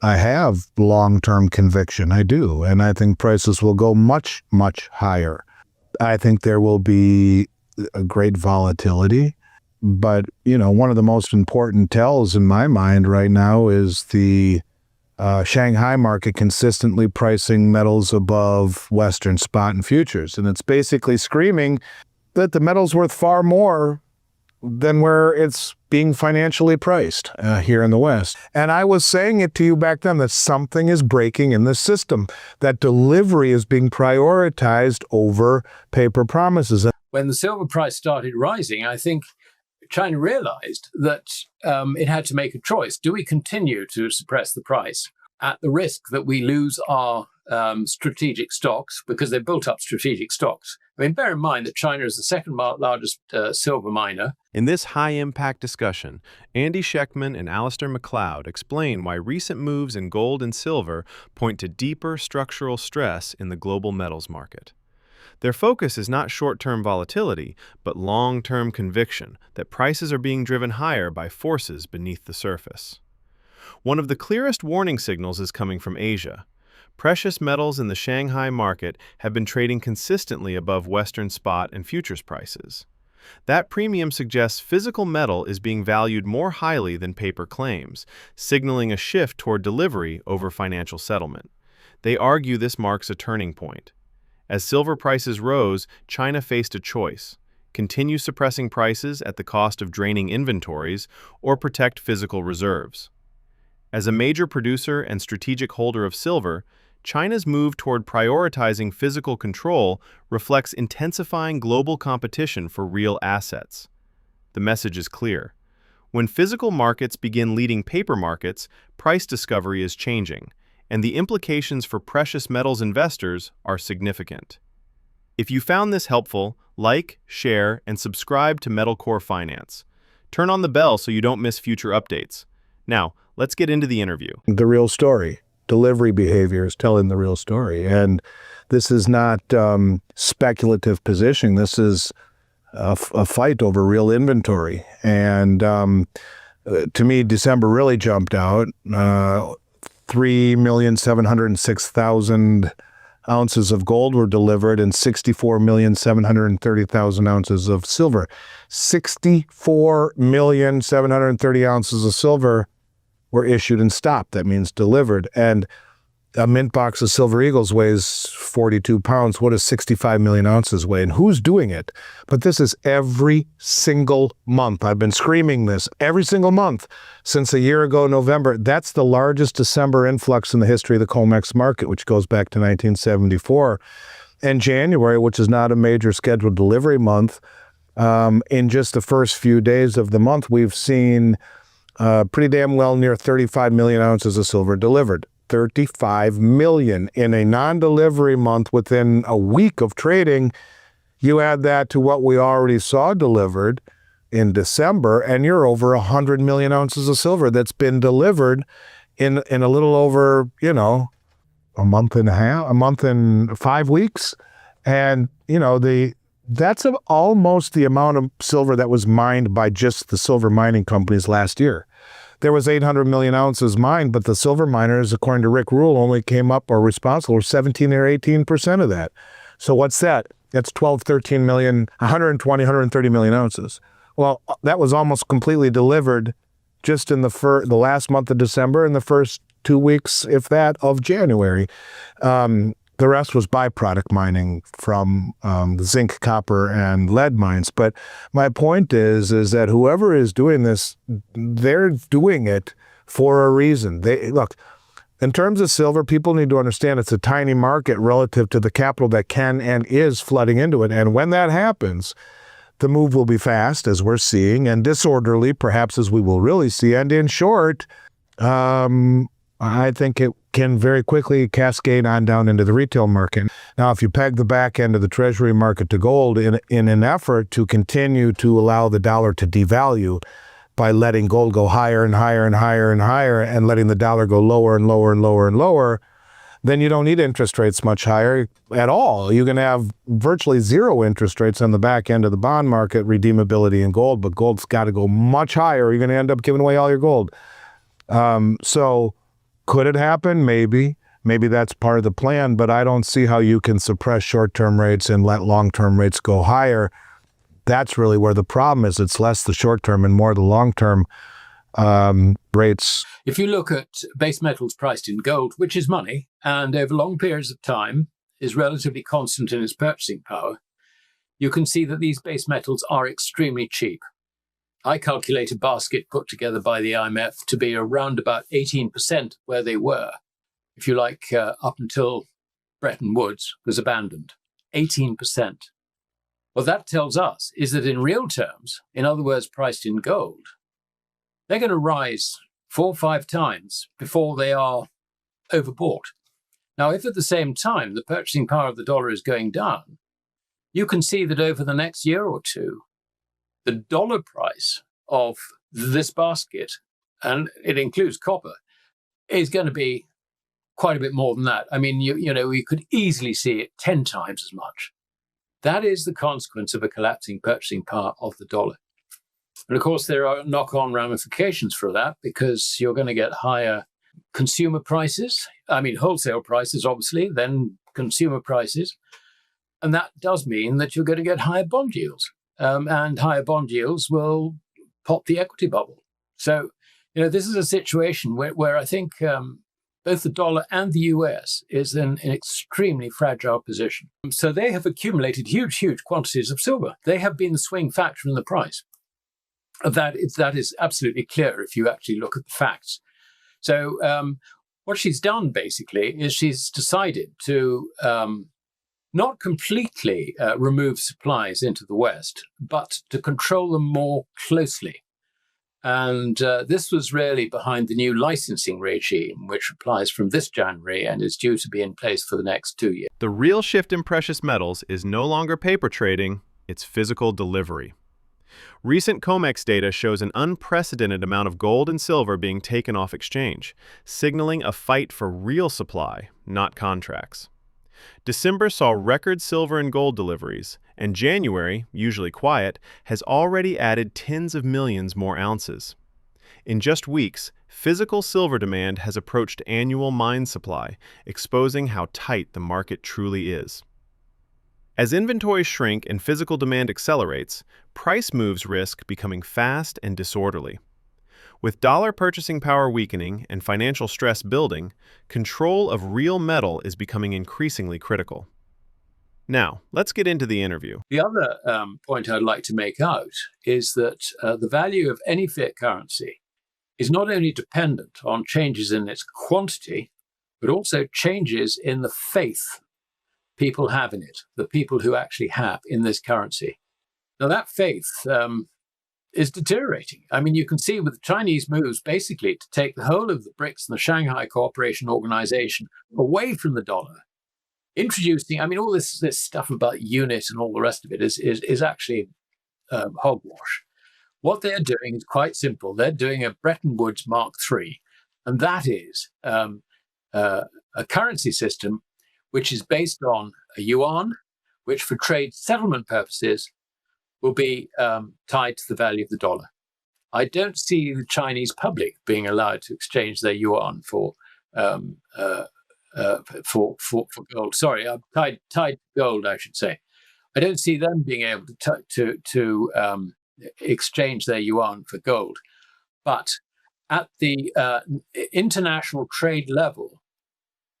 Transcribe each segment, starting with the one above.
I have long-term conviction. I do. And I think prices will go much, much higher. I think there will be a great volatility. But, one of the most important tells in my mind right now is the Shanghai market consistently pricing metals above Western spot and futures. And it's basically screaming that the metal's worth far more than where it's being financially priced here in the West. And I was saying it to you back then that something is breaking in the system, that delivery is being prioritized over paper promises. When the silver price started rising, I think China realized that it had to make a choice. Do we continue to suppress the price at the risk that we lose our strategic stocks, because they built up strategic stocks? I mean, bear in mind that China is the second largest silver miner. In this high-impact discussion, Andy Schectman and Alasdair Macleod explain why recent moves in gold and silver point to deeper structural stress in the global metals market. Their focus is not short-term volatility, but long-term conviction that prices are being driven higher by forces beneath the surface. One of the clearest warning signals is coming from Asia. Precious metals in the Shanghai market have been trading consistently above Western spot and futures prices. That premium suggests physical metal is being valued more highly than paper claims, signaling a shift toward delivery over financial settlement. They argue this marks a turning point. As silver prices rose, China faced a choice: continue suppressing prices at the cost of draining inventories or protect physical reserves. As a major producer and strategic holder of silver, China's move toward prioritizing physical control reflects intensifying global competition for real assets. The message is clear. When physical markets begin leading paper markets, price discovery is changing, and the implications for precious metals investors are significant. If you found this helpful, like, share, and subscribe to Metalcore Finance. Turn on the bell so you don't miss future updates. Now, let's get into the interview. The real story. Delivery behavior is telling the real story. And this is not speculative positioning. This is a fight over real inventory. And to me, December really jumped out. 3,706,000 ounces of gold were delivered and 64,730,000 ounces of silver. 64,730,000 ounces of silver were issued and stopped. That means delivered. And a mint box of Silver Eagles weighs 42 pounds. What does 65 million ounces weigh? And who's doing it? But this is every single month. I've been screaming this every single month since a year ago, November. That's the largest December influx in the history of the COMEX market, which goes back to 1974. And January, which is not a major scheduled delivery month, in just the first few days of the month, we've seen pretty damn well near 35 million ounces of silver delivered. 35 million in a non-delivery month within a week of trading. You add that to what we already saw delivered in December, and you're over 100 million ounces of silver that's been delivered in a little over, a month and 5 weeks. And, that's almost the amount of silver that was mined by just the silver mining companies last year. There was 800 million ounces mined, but the silver miners, according to Rick Rule, only came up or responsible for 17 or 18% of that. So what's that? That's 12, 13 million, 120, 130 million ounces. Well, that was almost completely delivered just in the last month of December and the first 2 weeks, if that, of January. The rest was byproduct mining from the zinc, copper, and lead mines. But my point is that whoever is doing this, they're doing it for a reason. Look, in terms of silver, people need to understand it's a tiny market relative to the capital that can and is flooding into it. And when that happens, the move will be fast, as we're seeing, and disorderly, perhaps as we will really see. And in short, I think it can very quickly cascade on down into the retail market. Now, if you peg the back end of the treasury market to gold in an effort to continue to allow the dollar to devalue by letting gold go higher and higher and higher and higher and letting the dollar go lower and lower and lower and lower, then you don't need interest rates much higher at all. You can have virtually zero interest rates on the back end of the bond market, redeemability in gold, but gold's got to go much higher or you're going to end up giving away all your gold. So Could it happen? Maybe. Maybe that's part of the plan, but I don't see how you can suppress short-term rates and let long-term rates go higher. That's really where the problem is. It's less the short-term and more the long-term rates. If you look at base metals priced in gold, which is money, and over long periods of time is relatively constant in its purchasing power, you can see that these base metals are extremely cheap. I calculate a basket put together by the IMF to be around about 18% where they were, if you like, up until Bretton Woods was abandoned. 18%. What that tells us is that in real terms, in other words, priced in gold, they're going to rise 4 or 5 times before they are overbought. Now, if at the same time the purchasing power of the dollar is going down, you can see that over the next year or two, the dollar price of this basket, and it includes copper, is going to be quite a bit more than that. I mean, you could easily see it 10 times as much. That is the consequence of a collapsing purchasing power of the dollar. And of course, there are knock-on ramifications for that, because you're going to get higher consumer prices. I mean, wholesale prices, obviously, then consumer prices. And that does mean that you're going to get higher bond yields. And higher bond yields will pop the equity bubble. So, this is a situation where I think both the dollar and the US is in an extremely fragile position. So they have accumulated huge, huge quantities of silver. They have been the swing factor in the price. That is absolutely clear if you actually look at the facts. So what she's done, basically, is she's decided to not completely remove supplies into the West, but to control them more closely. And this was really behind the new licensing regime, which applies from this January and is due to be in place for the next 2 years. The real shift in precious metals is no longer paper trading, it's physical delivery. Recent COMEX data shows an unprecedented amount of gold and silver being taken off exchange, signaling a fight for real supply, not contracts. December saw record silver and gold deliveries, and January, usually quiet, has already added tens of millions more ounces. In just weeks, physical silver demand has approached annual mine supply, exposing how tight the market truly is. As inventories shrink and physical demand accelerates, price moves risk becoming fast and disorderly. With dollar purchasing power weakening and financial stress building, control of real metal is becoming increasingly critical. Now, let's get into the interview. The other point I'd like to make out is that the value of any fiat currency is not only dependent on changes in its quantity, but also changes in the faith people have in it, the people who actually have in this currency. Now, that faith is deteriorating. I mean, you can see with the Chinese moves basically to take the whole of the BRICS and the Shanghai Cooperation Organization away from the dollar, introducing, I mean, all this stuff about unit and all the rest of it is actually hogwash. What they're doing is quite simple. They're doing a Bretton Woods Mark III, and that is a currency system which is based on a yuan, which for trade settlement purposes will be tied to the value of the dollar. I don't see the Chinese public being allowed to exchange their yuan for gold. Sorry, tied to gold, I should say. I don't see them being able to exchange their yuan for gold. But at the international trade level,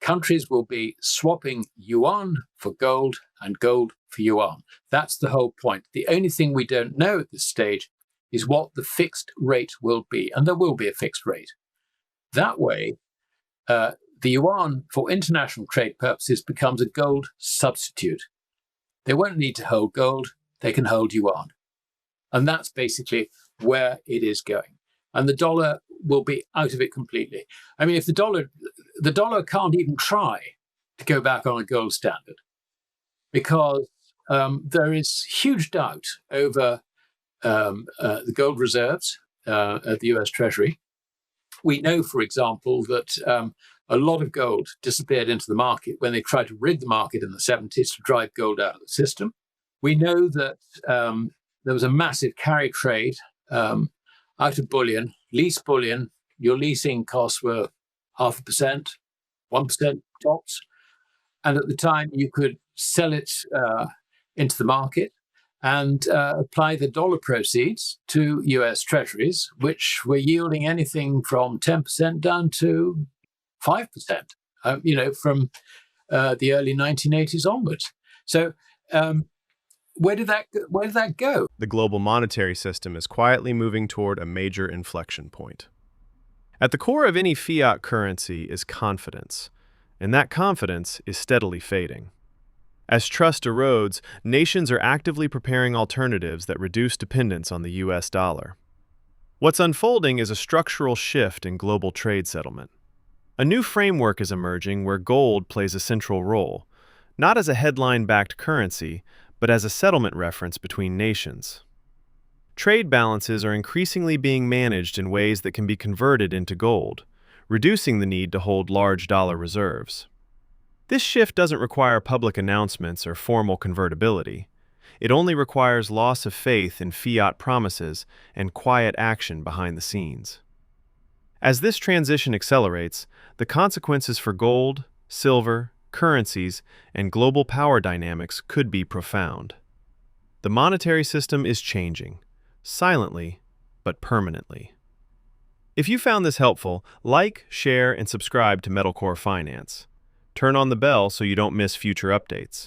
countries will be swapping yuan for gold and gold for yuan. That's the whole point. The only thing we don't know at this stage is what the fixed rate will be, and there will be a fixed rate. That way, the yuan for international trade purposes becomes a gold substitute. They won't need to hold gold, they can hold yuan. And that's basically where it is going. And the dollar will be out of it completely. I mean, if the dollar can't even try to go back on a gold standard, because there is huge doubt over the gold reserves at the US Treasury. We know, for example, that a lot of gold disappeared into the market when they tried to rig the market in the 70s to drive gold out of the system. We know that there was a massive carry trade out of bullion, lease bullion. Your leasing costs were 0.5%, 1% tops. And at the time, you could sell it into the market and apply the dollar proceeds to US Treasuries, which were yielding anything from 10% down to 5%, from the early 1980s onwards. So where did that go? The global monetary system is quietly moving toward a major inflection point. At the core of any fiat currency is confidence, and that confidence is steadily fading. As trust erodes, nations are actively preparing alternatives that reduce dependence on the US dollar. What's unfolding is a structural shift in global trade settlement. A new framework is emerging where gold plays a central role, not as a headline-backed currency, but as a settlement reference between nations. Trade balances are increasingly being managed in ways that can be converted into gold, reducing the need to hold large dollar reserves. This shift doesn't require public announcements or formal convertibility. It only requires loss of faith in fiat promises and quiet action behind the scenes. As this transition accelerates, the consequences for gold, silver, currencies, and global power dynamics could be profound. The monetary system is changing, silently but permanently. If you found this helpful, like, share, and subscribe to Metalcore Finance. Turn on the bell so you don't miss future updates.